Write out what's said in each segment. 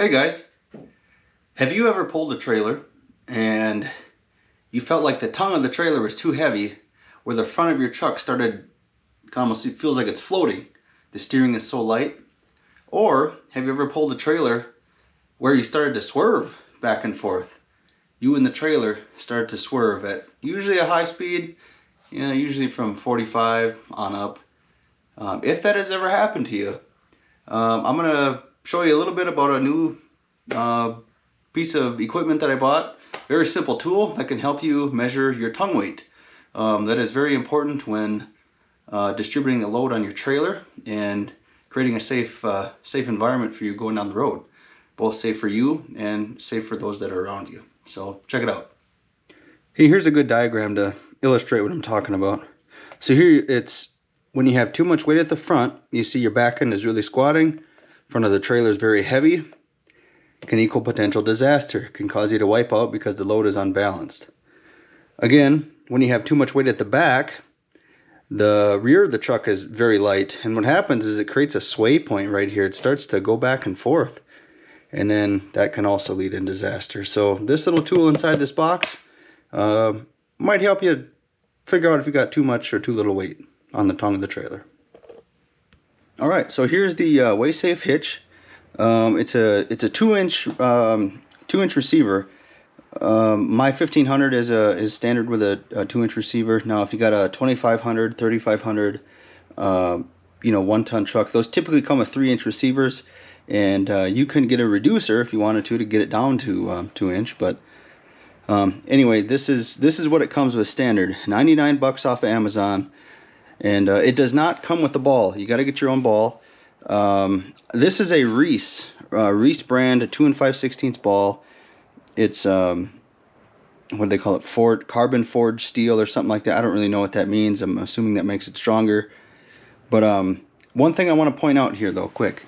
Hey guys, have you ever pulled a trailer and you felt like the tongue of the trailer was too heavy, where the front of your truck started, almost it feels like it's floating, the steering is so light? Or have you ever pulled a trailer where you started to swerve back and forth? You and the trailer started to swerve at usually a high speed, usually from 45 on up. If that has ever happened to you, I'm going to show you a little bit about a new piece of equipment that I bought. Very simple tool that can help you measure your tongue weight. That is very important when distributing the load on your trailer and creating a safe environment for you going down the road. Both safe for you and safe for those that are around you. So check it out. Hey, here's a good diagram to illustrate what I'm talking about. So here it's when you have too much weight at the front, you see your back end is really squatting. Front of the trailer is very heavy. Can equal potential disaster. Can cause you to wipe out because the load is unbalanced. Again, when you have too much weight at the back, the rear of the truck is very light, and what happens is it creates a sway point right here. It starts to go back and forth, and then that can also lead in disaster. So this little tool inside this box might help you figure out if you got too much or too little weight on the tongue of the trailer. Alright, so here's the Weigh-Safe Hitch. It's a 2-inch receiver. My 1500 is standard with a 2-inch receiver. Now if you got a 2500, 3500, 1-ton truck, those typically come with 3-inch receivers, and you can get a reducer if you wanted to get it down to 2-inch. But anyway, this is what it comes with standard. 99 bucks off of Amazon, and it does not come with the ball. You got to get your own ball. This is a Reese brand, a 2 5/16 ball. It's what do they call it? Carbon forged steel or something like that. I don't really know what that means. I'm assuming that makes it stronger. But one thing I want to point out here though, quick.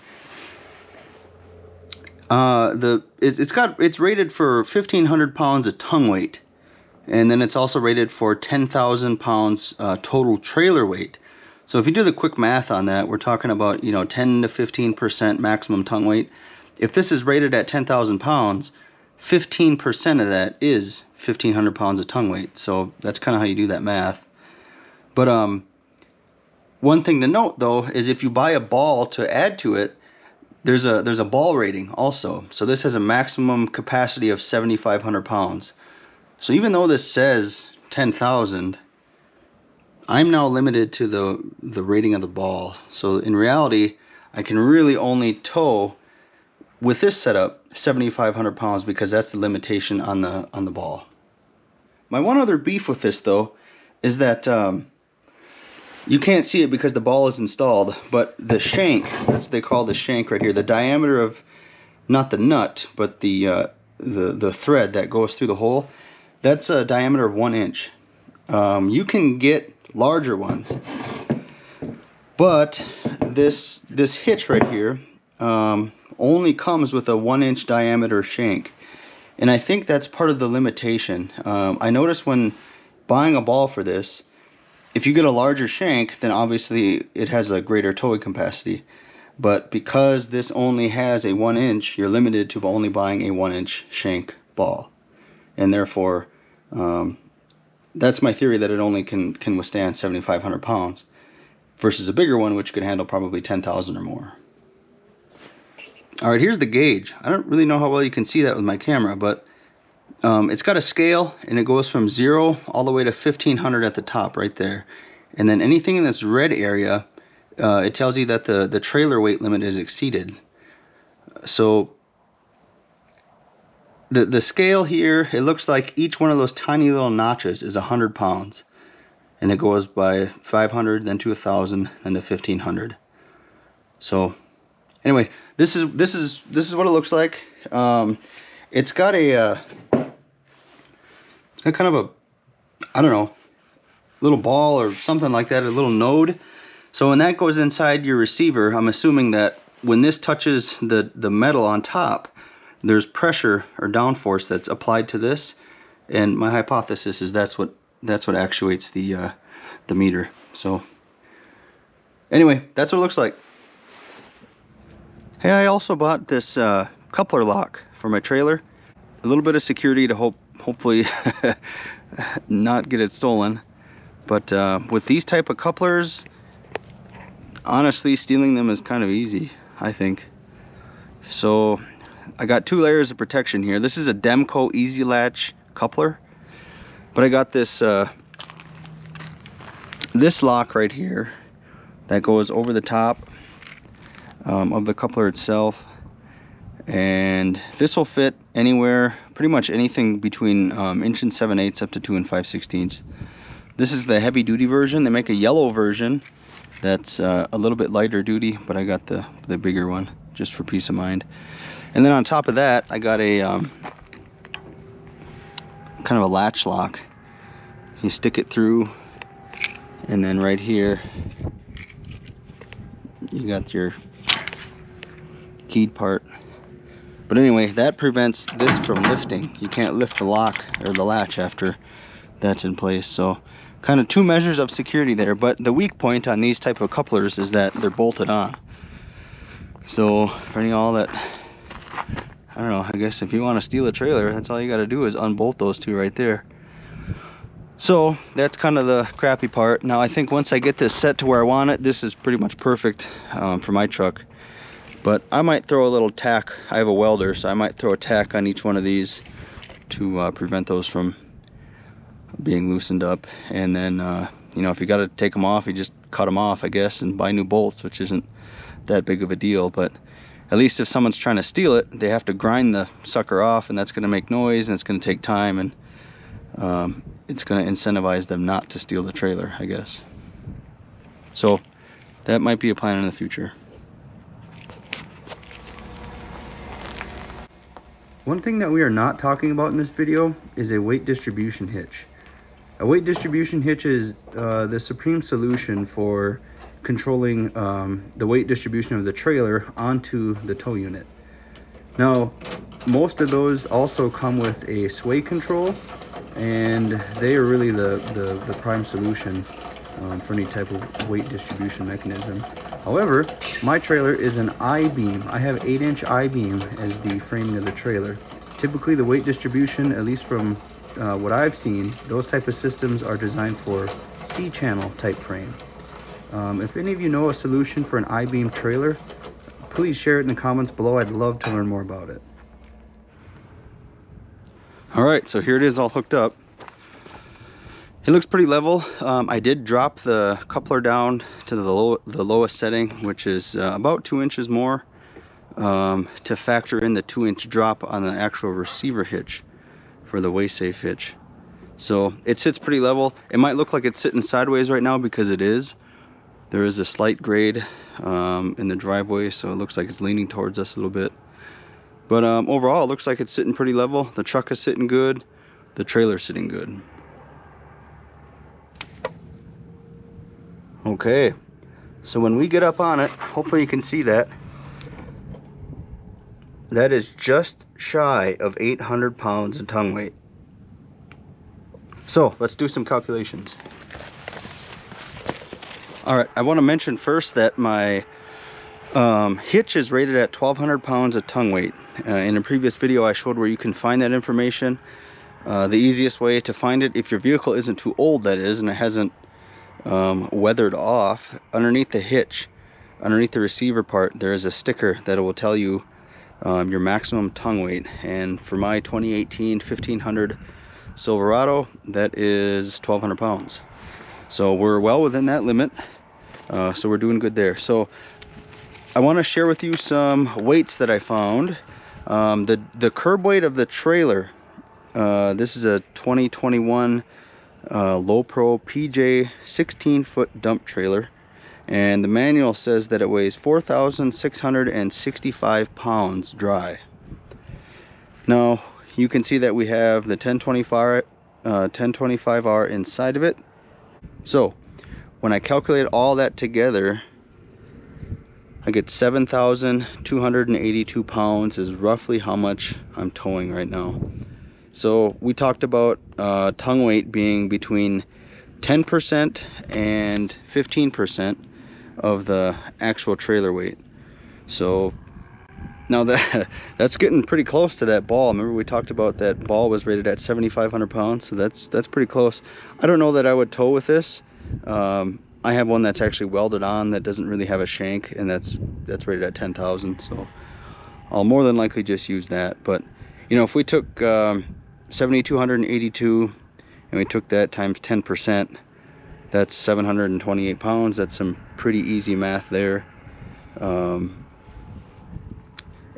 It's rated for 1,500 pounds of tongue weight, and then it's also rated for 10,000 pounds total trailer weight. So if you do the quick math on that, we're talking about 10 to 15% maximum tongue weight. If this is rated at 10,000 pounds, 15% of that is 1,500 pounds of tongue weight. So that's kind of how you do that math. But one thing to note though is if you buy a ball to add to it, there's a ball rating also. So this has a maximum capacity of 7,500 pounds. So even though this says 10,000, I'm now limited to the rating of the ball. So in reality, I can really only tow with this setup 7,500 pounds because that's the limitation on the ball. My one other beef with this though is that you can't see it because the ball is installed, but the shank, that's what they call the shank right here, the diameter of, not the nut, but the thread that goes through the hole, that's a diameter of 1 inch. You can get larger ones, but this hitch right here only comes with a 1-inch diameter shank, and I think that's part of the limitation. I noticed when buying a ball for this, if you get a larger shank, then obviously it has a greater towing capacity, but because this only has a 1 inch, you're limited to only buying a 1-inch shank ball, and therefore that's my theory, that it only can withstand 7,500 pounds versus a bigger one which could handle probably 10,000 or more. Alright, here's the gauge. I don't really know how well you can see that with my camera, but it's got a scale, and it goes from 0 all the way to 1,500 at the top right there. And then anything in this red area, it tells you that the trailer weight limit is exceeded. So the scale here, it looks like each one of those tiny little notches is 100 pounds, and it goes by 500, then to 1,000, then to 1,500. So anyway, this is what it looks like. It's got kind of a, I don't know, little ball or something like that, a little node. So when that goes inside your receiver, I'm assuming that when this touches the metal on top, there's pressure or downforce that's applied to this, and my hypothesis is that's what actuates the meter. So anyway, that's what it looks like. Hey, I also bought this coupler lock for my trailer. A little bit of security to hopefully not get it stolen. But with these type of couplers, honestly, stealing them is kind of easy, I think. So I got 2 layers of protection here. This is a Demco Easy Latch coupler, but I got this this lock right here that goes over the top of the coupler itself, and this will fit anywhere, pretty much anything between 1 7/8 up to 2 5/16. This is the heavy duty version. They make a yellow version that's a little bit lighter duty, but I got the bigger one just for peace of mind. And then on top of that, I got a kind of a latch lock. You stick it through, and then right here you got your keyed part. But anyway, that prevents this from lifting. You can't lift the lock or the latch after that's in place. So kind of 2 measures of security there. But the weak point on these type of couplers is that they're bolted on. So for any of y'all that, I don't know, I guess if you want to steal a trailer, that's all you got to do is unbolt those 2 right there. So that's kind of the crappy part. Now I think once I get this set to where I want it, this is pretty much perfect for my truck. But I might throw a little tack. I have a welder, so I might throw a tack on each one of these to prevent those from being loosened up. And then you know, if you got to take them off, you just cut them off, I guess, and buy new bolts, which isn't that big of a deal. But at least if someone's trying to steal it, they have to grind the sucker off, and that's going to make noise, and it's going to take time, and it's going to incentivize them not to steal the trailer, I guess. So that might be a plan in the future. One thing that we are not talking about in this video is a weight distribution hitch. A weight distribution hitch is the supreme solution for controlling the weight distribution of the trailer onto the tow unit. Now, most of those also come with a sway control, and they are really the prime solution for any type of weight distribution mechanism. However, my trailer is an I-beam. I have 8-inch I-beam as the framing of the trailer. Typically the weight distribution, at least from what I've seen, those type of systems are designed for C-channel type frame. If any of you know a solution for an I-beam trailer, please share it in the comments below. I'd love to learn more about it. All right, so here it is all hooked up. It looks pretty level. I did drop the coupler down to the lowest setting, which is about 2 inches more, to factor in the 2-inch drop on the actual receiver hitch for the WaySafe hitch. So it sits pretty level. It might look like it's sitting sideways right now because it is. There is a slight grade in the driveway, so it looks like it's leaning towards us a little bit. But overall, it looks like it's sitting pretty level. The truck is sitting good. The trailer's sitting good. Okay, so when we get up on it, hopefully you can see that. That is just shy of 800 pounds of tongue weight. So let's do some calculations. All right, I want to mention first that my hitch is rated at 1,200 pounds of tongue weight. In a previous video, I showed where you can find that information. The easiest way to find it, if your vehicle isn't too old, that is, and it hasn't weathered off, underneath the hitch, underneath the receiver part, there is a sticker that will tell you your maximum tongue weight. And for my 2018 1500 Silverado, that is 1,200 pounds. So we're well within that limit. So we're doing good there. So I want to share with you some weights that I found. The curb weight of the trailer, this is a 2021 Low Pro PJ 16-foot dump trailer, and the manual says that it weighs 4,665 pounds dry. Now you can see that we have the 1025R inside of it. So when I calculate all that together, I get 7,282 pounds is roughly how much I'm towing right now. So we talked about tongue weight being between 10% and 15% of the actual trailer weight. So Now that's getting pretty close to that ball. Remember we talked about that ball was rated at 7,500 pounds, so that's pretty close. I don't know that I would tow with this. I have one that's actually welded on that doesn't really have a shank, and that's rated at 10,000. So I'll more than likely just use that. But you know, if we took 7,282 and we took that times 10%, that's 728 pounds. That's some pretty easy math there.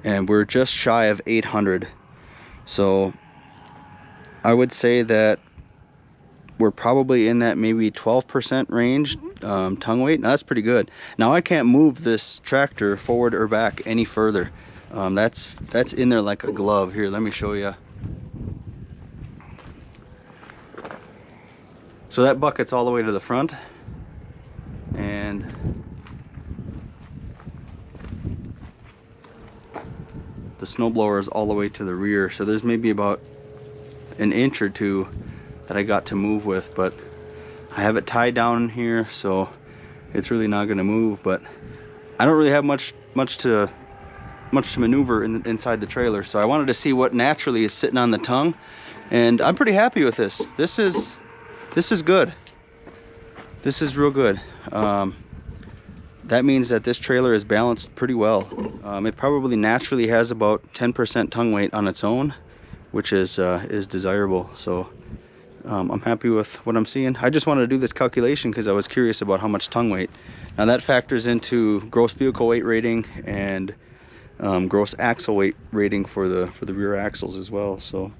And we're just shy of 800. So I would say that we're probably in that maybe 12% range tongue weight. Now, that's pretty good. Now I can't move this tractor forward or back any further. That's in there like a glove. Here, let me show you. So that bucket's all the way to the front, and the snowblower is all the way to the rear. So there's maybe about an inch or two that I got to move with, but I have it tied down here, so it's really not going to move. But I don't really have much to maneuver inside the trailer, so I wanted to see what naturally is sitting on the tongue, and I'm pretty happy with this. This is good. This is real good. That means that this trailer is balanced pretty well. It probably naturally has about 10% tongue weight on its own, which is desirable. So I'm happy with what I'm seeing. I just wanted to do this calculation because I was curious about how much tongue weight. Now that factors into gross vehicle weight rating and gross axle weight rating for the rear axles as well. So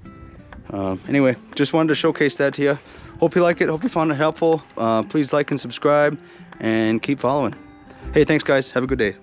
anyway, just wanted to showcase that to you. Hope you like it. Hope you found it helpful. Please like and subscribe and keep following. Hey, thanks guys. Have a good day.